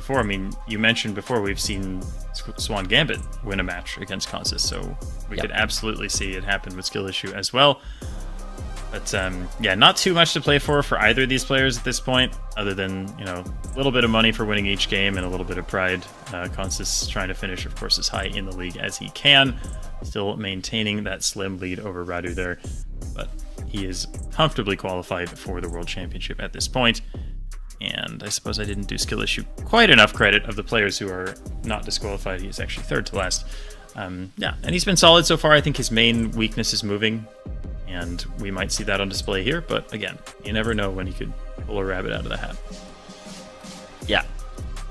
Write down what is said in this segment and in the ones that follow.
before. I mean, you mentioned before we've seen Swan Gambit win a match against Consus, so we could absolutely see it happen with Skill Issue as well. But yeah, not too much to play for either of these players at this point, other than, you know, a little bit of money for winning each game and a little bit of pride. Consus trying to finish, of course, as high in the league as he can, still maintaining that slim lead over Radu there, but he is comfortably qualified for the World Championship at this point. And I suppose I didn't do Skill Issue quite enough credit of the players who are not disqualified. He's actually third to last. Yeah, and he's been solid so far. I think his main weakness is moving, and we might see that on display here. But again, you never know when he could pull a rabbit out of the hat. Yeah,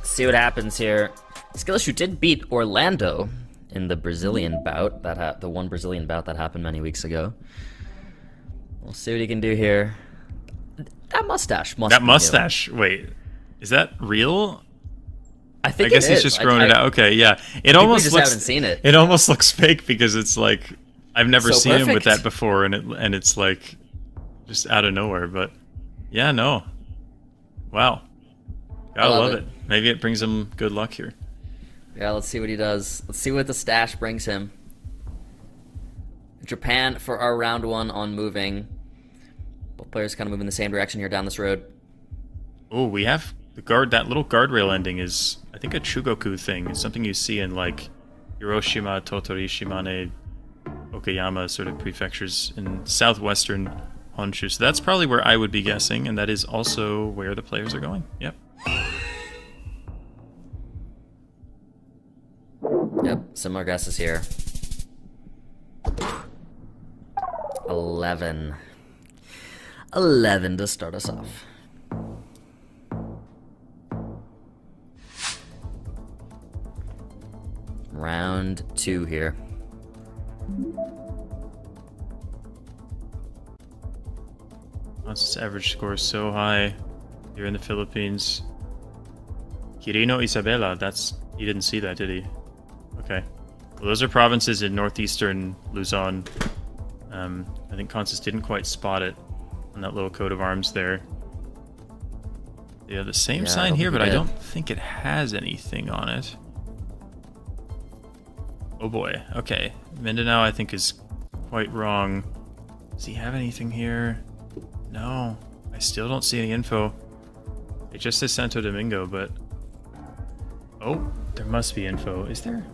see what happens here. Skill Issue did beat Orlando in the Brazilian bout, the one Brazilian bout that happened many weeks ago. We'll see what he can do here. That mustache must be new. Wait, is that real? I think I guess he's just growing it out. Okay, yeah. It almost looks. Haven't seen it. It almost looks fake because it's like I've never seen perfect. him with that before, and it's like just out of nowhere. But yeah, no. Wow, gotta love it. Maybe it brings him good luck here. Yeah, let's see what he does. Let's see what the stash brings him. Japan for our round one on moving. Both players kind of move in the same direction here down this road. Oh, we have the guard. That little guardrail ending is, I think, a Chugoku thing. It's something you see in like Hiroshima, Tottori, Shimane, Okayama sort of prefectures in southwestern Honshu. So that's probably where I would be guessing, and that is also where the players are going. Yep. Yep, similar guesses here. 11 to start us off. Round 2 here. Consus' average score is so high here in the Philippines. Quirino Isabela, he didn't see that, did he? Okay. Well, those are provinces in northeastern Luzon. I think Consus didn't quite spot it on that little coat of arms there. Yeah, the same sign here, but I don't think it has anything on it. Oh boy, okay. Mindanao, I think, is quite wrong. Does he have anything here? No, I still don't see any info. It just says Santo Domingo, but... Oh, there must be info. Is there?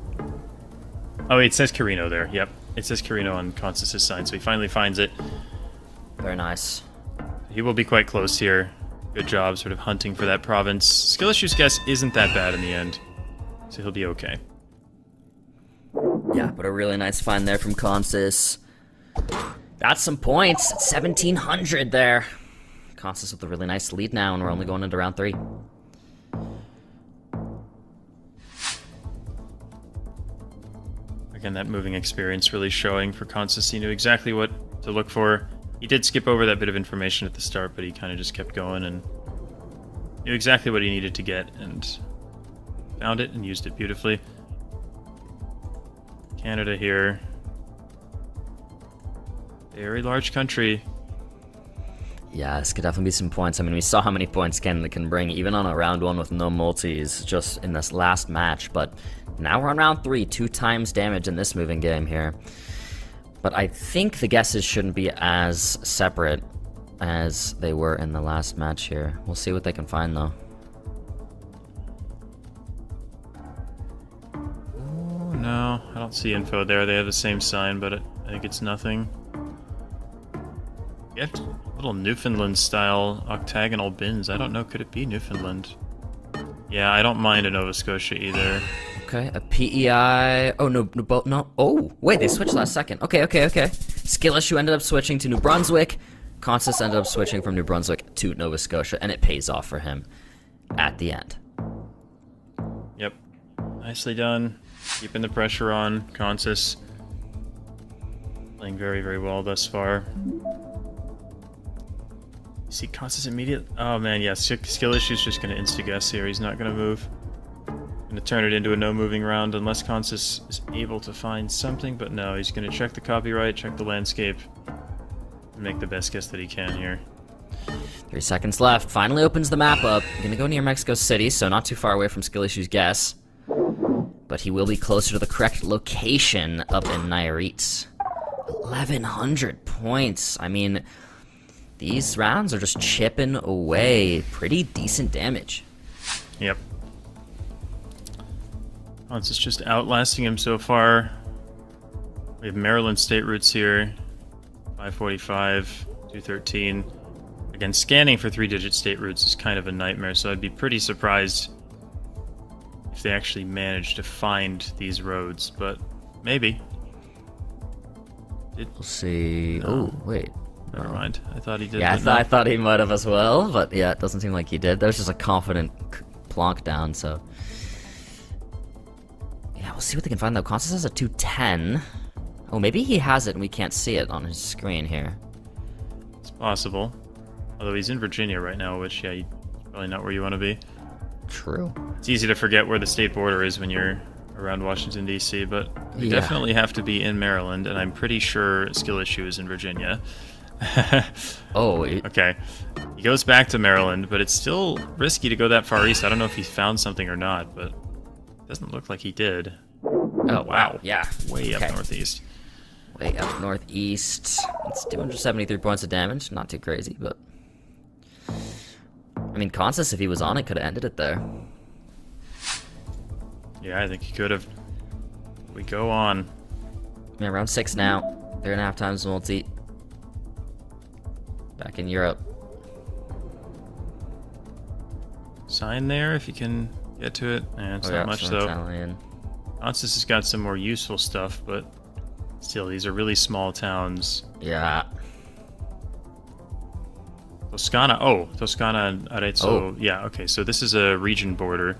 Oh, it says Quirino there. Yep, it says Quirino on Consus' sign, so he finally finds it. Very nice. He will be quite close here. Good job sort of hunting for that province. Skill Issue's guess isn't that bad in the end, so he'll be okay. Yeah, but a really nice find there from Consus. Got some points. 1,700 there. Consus with a really nice lead now, and we're only going into round 3. Again, that moving experience really showing for Consus. He knew exactly what to look for. He did skip over that bit of information at the start, but he kind of just kept going and knew exactly what he needed to get and found it and used it beautifully. Canada here. Very large country. Yeah, this could definitely be some points. I mean, we saw how many points Canada can bring, even on a round 1 with no multis, just in this last match. But now we're on round 3, 2 times damage in this moving game here. But I think the guesses shouldn't be as separate as they were in the last match here. We'll see what they can find, though. Oh, no, I don't see info there. They have the same sign, but I think it's nothing. You have little Newfoundland-style octagonal bins. I don't know. Could it be Newfoundland? Yeah, I don't mind a Nova Scotia either. Okay, a PEI. Oh, no. Oh, wait, they switched last second. Okay. Skill Issue ended up switching to New Brunswick. Consus ended up switching from New Brunswick to Nova Scotia, and it pays off for him at the end. Yep. Nicely done. Keeping the pressure on. Consus playing very, very well thus far. See, Consus immediate. Oh man, yeah. Skill Issue's just going to insta-guess here. He's not going to move. Going to turn it into a no-moving round unless Consus is able to find something, but no, he's going to check the copyright, check the landscape, and make the best guess that he can here. 3 seconds left. Finally opens the map up. Gonna go near Mexico City, so not too far away from Skill Issue's guess. But he will be closer to the correct location up in Nayarit. 1,100 points. I mean, these rounds are just chipping away. Pretty decent damage. Yep. Consus just outlasting him so far. We have Maryland state routes here. 545, 213. Again, scanning for 3-digit state routes is kind of a nightmare, so I'd be pretty surprised if they actually managed to find these roads, but maybe. We'll see. No. Oh, wait. Never mind. I thought he did. Yeah, but I thought he might have as well, but yeah, it doesn't seem like he did. That was just a confident plonk down, so. Yeah, we'll see what they can find though. Consus has a 210. Oh, maybe he has it and we can't see it on his screen here. It's possible. Although he's in Virginia right now, which, yeah, probably not where you want to be. True. It's easy to forget where the state border is when you're around Washington, D.C., but you definitely have to be in Maryland, and I'm pretty sure Skill Issue is in Virginia. Oh, okay. He goes back to Maryland, but it's still risky to go that far east. I don't know if he found something or not, but it doesn't look like he did. Oh, wow. Yeah. Way Okay. up northeast. Way up northeast. It's 273 points of damage. Not too crazy, but... I mean, Consus, if he was on it, could have ended it there. Yeah, I think he could have. We go on. Yeah, round 6 now. 3.5 times multi. Back in Europe. Sign there if you can get to it. And it's not much, some though. Italian. Consus has got some more useful stuff, but still, these are really small towns. Yeah. Toscana. Oh, Toscana and Arezzo. Oh. Yeah, okay, so this is a region border.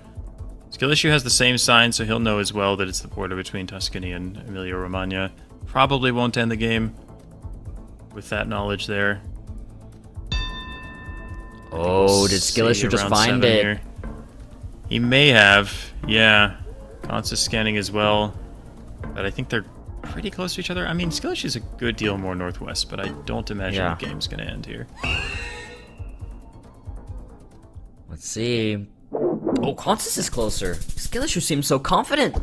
Skill Issue has the same sign, so he'll know as well that it's the border between Tuscany and Emilia-Romagna. Probably won't end the game with that knowledge there. Oh, did Skill Issue just find it? Here. He may have, yeah. Consus scanning as well. But I think they're pretty close to each other. I mean, Skill Issue is a good deal more northwest, but I don't imagine the game's going to end here. Let's see. Oh, Consus is closer. Skill Issue seems so confident.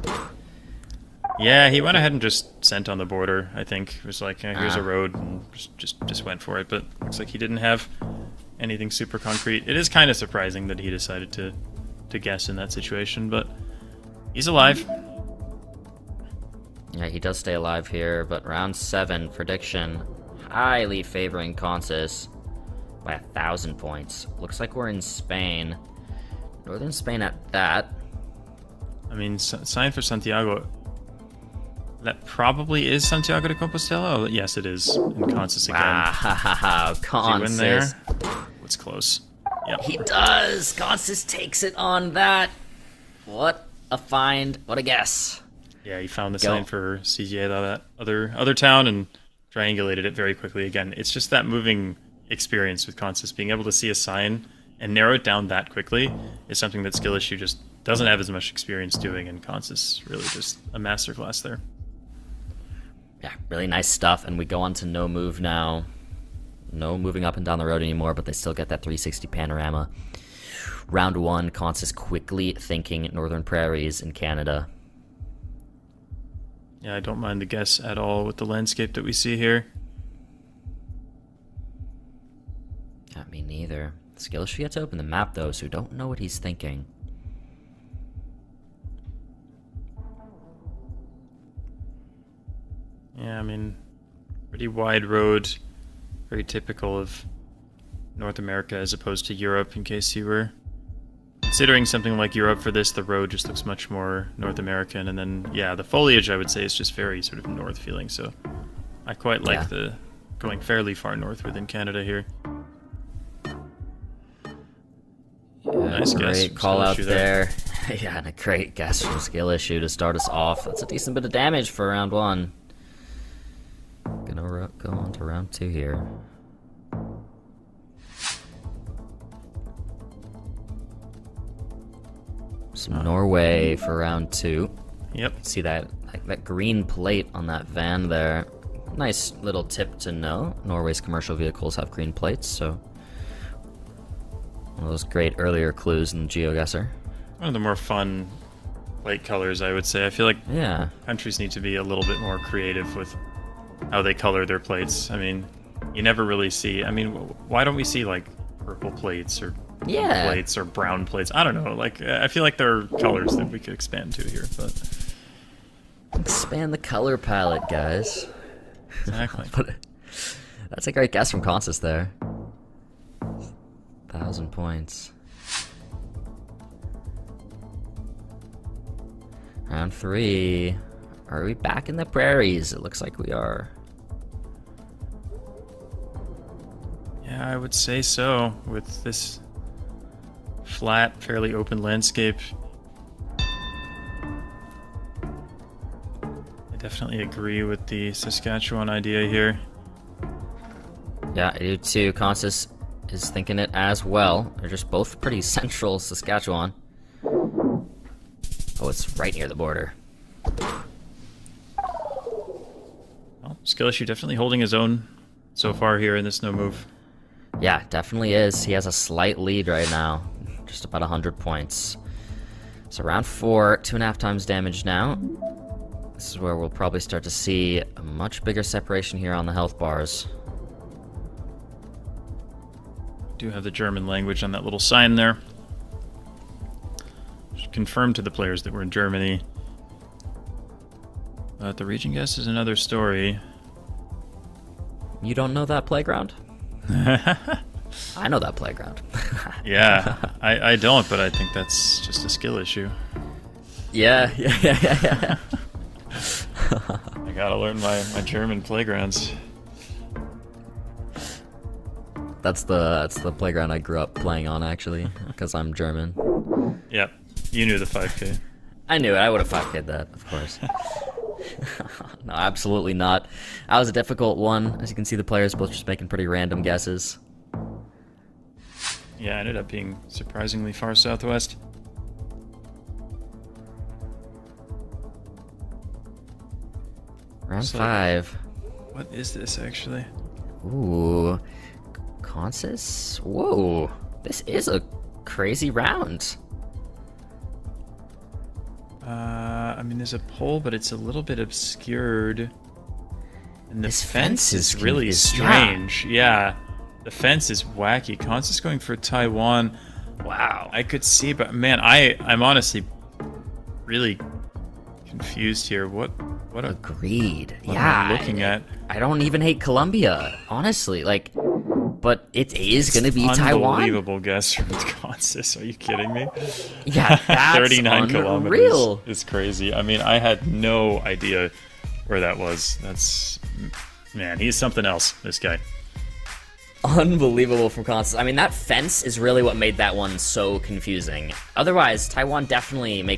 Yeah, he went ahead and just sent on the border, I think. It was like, here's a road, and just went for it. But looks like he didn't have anything super concrete. It is kind of surprising that he decided to guess in that situation, but he's alive. Yeah, he does stay alive here, but round 7 prediction highly favoring Consus by 1,000 points. Looks like we're in Spain. Northern Spain at that. I mean, sign for Santiago. That probably is Santiago de Compostela. Oh, yes, it is. And Consus again. Wow, Consus. Does he win there? It's close. Yep. He does. Consus takes it on that. What a find. What a guess. Yeah, he found the sign for CGA, that other town, and triangulated it very quickly again. It's just that moving experience with Consus. Being able to see a sign and narrow it down that quickly is something that Skill Issue just doesn't have as much experience doing, and Consus really just a masterclass there. Yeah, really nice stuff, and we go on to no move now. No moving up and down the road anymore, but they still get that 360 panorama. Round 1, Consus quickly thinking Northern Prairies in Canada. Yeah, I don't mind the guess at all with the landscape that we see here. Yeah, me neither. Skill Issue yet to open the map, though, so we don't know what he's thinking. Yeah, I mean, pretty wide road, very typical of North America as opposed to Europe, in case you were considering something like Europe for this. The road just looks much more North American, and then, yeah, the foliage, I would say, is just very sort of north feeling, so I quite like the going fairly far north within Canada here. Nice guess. Great call out there. Yeah, and a great guess from Skill Issue to start us off. That's a decent bit of damage for round 1. Gonna go on to round 2 here. Some Norway for round 2. Yep. See that green plate on that van there. Nice little tip to know. Norway's commercial vehicles have green plates, so One of those great earlier clues in GeoGuessr. One of the more fun plate colors, I would say. I feel like Yeah. countries need to be a little bit more creative with how they color their plates. I mean, you never really see... I mean, why don't we see, like, purple plates or blue plates or brown plates? I don't know. Like, I feel like there are colors that we could expand to here, but... Expand the color palette, guys. Exactly. But that's a great guess from Consus there. 1,000 points. Round 3. Are we back in the prairies? It looks like we are. Yeah, I would say so. With this flat, fairly open landscape. I definitely agree with the Saskatchewan idea here. Yeah, I do too. Consus is thinking it as well. They're just both pretty central Saskatchewan. Oh, it's right near the border. Well, Skill Issue definitely holding his own so far here in this no move. Yeah, definitely is. He has a slight lead right now. Just about 100 points. So round 4, 2.5 times damage now. This is where we'll probably start to see a much bigger separation here on the health bars. Do have the German language on that little sign there. Should confirm to the players that we're in Germany. But the region guess is another story. You don't know that playground? I know that playground. Yeah, I don't, but I think that's just a skill issue. Yeah. I gotta learn my German playgrounds. That's the playground I grew up playing on, actually, because I'm German. Yep, you knew the 5K. I knew it. I would have 5K'd that, of course. No, absolutely not. That was a difficult one. As you can see, the players both just making pretty random guesses. Yeah, it ended up being surprisingly far southwest. Round So, 5. What is this, actually? Ooh. Consus? Whoa. This is a crazy round. I mean, there's a pole, but it's a little bit obscured. And the This fence is is really confused. strange. Yeah. The fence is wacky. Consus going for Taiwan. Wow. I could see, but man, I'm honestly really confused here. What a... Agreed. What Yeah. am I looking at? I don't even hate Colombia, honestly. Like, but it is going to be Taiwan. Unbelievable guess from Consus. Are you kidding me? Yeah, that's 39 unreal. kilometers is crazy. I mean, I had no idea where that was. That's... Man, he's something else, this guy. Unbelievable from Consus. I mean, that fence is really what made that one so confusing. Otherwise, Taiwan definitely makes